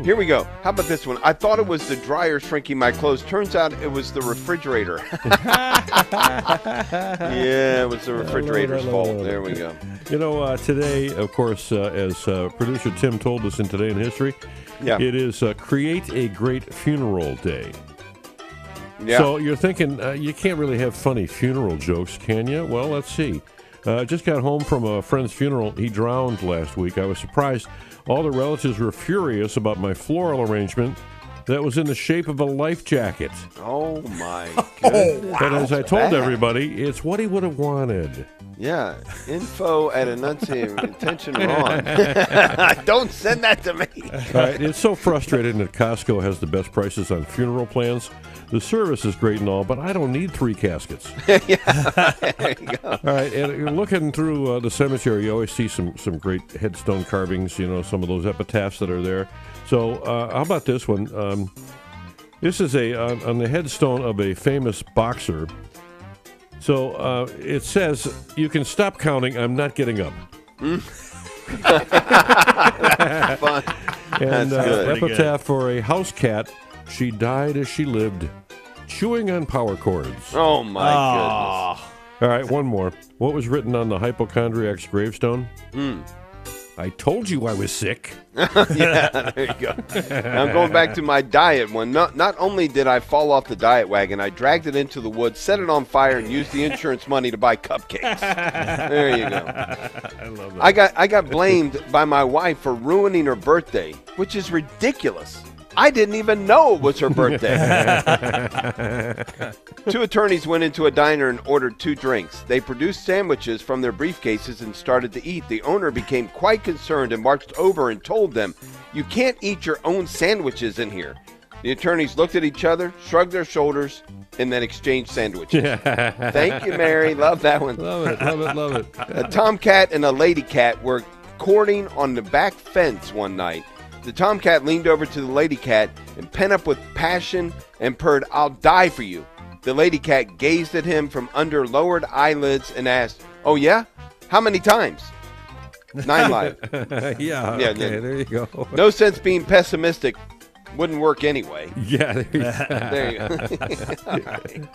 Here we go. How about this one? I thought it was the dryer shrinking my clothes. Turns out it was the refrigerator. Yeah, it was the refrigerator's fault. There we go. You know, today, of course, as producer Tim told us in Today in History, it is Create a Great Funeral Day. Yeah. So you're thinking, you can't really have funny funeral jokes, can you? Well, let's see. Just got home from a friend's funeral. He drowned last week. I was surprised. All the relatives were furious about my floral arrangement that was in the shape of a life jacket. Oh, my goodness. Wow. But as I told everybody, it's what he would have wanted. Yeah, info at Annunciation Intention Wrong. Don't send that to me. It's so frustrating that Costco has the best prices on funeral plans. The service is great and all, but I don't need 3 caskets. There you go. All right, and looking through the cemetery, you always see some great headstone carvings, you know, some of those epitaphs that are there. So how about this one? This is on the headstone of a famous boxer. So it says, "You can stop counting, I'm not getting up." That's fun. And epitaph for a house cat, "She died as she lived, chewing on power cords." Oh, my goodness. All right, one more. What was written on the hypochondriac's gravestone? "I told you I was sick." Yeah, there you go. Now I'm going back to my diet one. Not only did I fall off the diet wagon, I dragged it into the woods, set it on fire, and used the insurance money to buy cupcakes. There you go. I love that. I got blamed by my wife for ruining her birthday, which is ridiculous. I didn't even know it was her birthday. 2 attorneys went into a diner and ordered 2 drinks. They produced sandwiches from their briefcases and started to eat. The owner became quite concerned and marched over and told them, "You can't eat your own sandwiches in here." The attorneys looked at each other, shrugged their shoulders, and then exchanged sandwiches. Thank you, Mary. Love that one. Love it, love it, love it. A tomcat and a lady cat were courting on the back fence one night. The tomcat leaned over to the lady cat and pent up with passion and purred, "I'll die for you." The lady cat gazed at him from under lowered eyelids and asked, "Oh yeah? How many times?" 9 lives. Yeah, there you go. No sense being pessimistic. Wouldn't work anyway. Yeah, there you go. All right.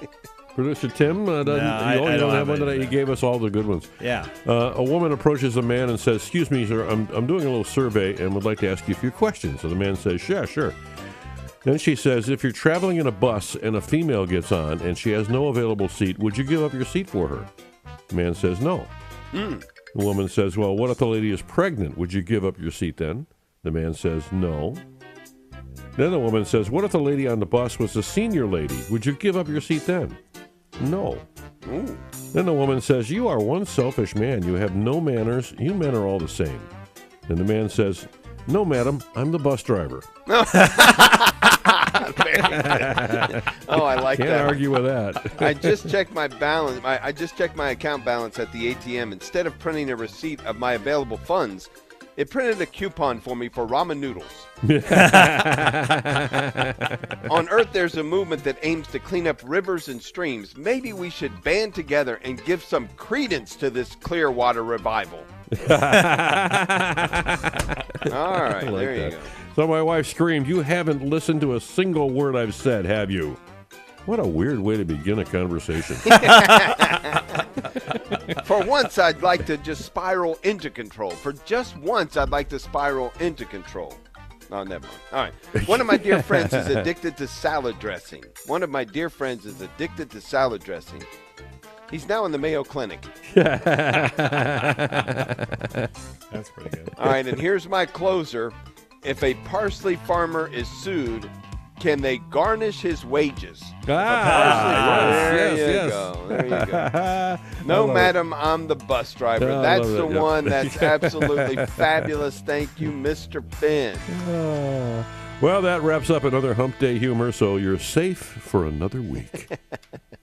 Producer Tim, you don't have one today. He gave us all the good ones. Yeah. A woman approaches a man and says, "Excuse me, sir, I'm doing a little survey and would like to ask you a few questions." So the man says, "Yeah, sure." Then she says, "If you're traveling in a bus and a female gets on and she has no available seat, would you give up your seat for her?" The man says, "No." The woman says, "Well, what if the lady is pregnant? Would you give up your seat then?" The man says, "No." Then the woman says, "What if the lady on the bus was a senior lady? Would you give up your seat then?" "No." Ooh. Then the woman says, "You are one selfish man. You have no manners. You men are all the same." Then the man says, "No, madam, I'm the bus driver." Oh, I like that. Can't argue with that. I just checked my balance. I just checked my account balance at the ATM. Instead of printing a receipt of my available funds, it printed a coupon for me for ramen noodles. On Earth, there's a movement that aims to clean up rivers and streams. Maybe we should band together and give some credence to this clear water revival. All right, like there you that. go. So my wife screamed, "You haven't listened to a single word I've said, have you?" What a weird way to begin a conversation. For once, I'd like to just spiral into control. For just once, I'd like to spiral into control. Oh, never mind. All right. One of my dear friends is addicted to salad dressing. He's now in the Mayo Clinic. That's pretty good. All right, and here's my closer. If a parsley farmer is sued, can they garnish his wages? There you go. No, madam, I'm the bus driver. That's the one. That's absolutely fabulous. Thank you, Mr. Finn. Well, that wraps up another Hump Day Humor, so you're safe for another week.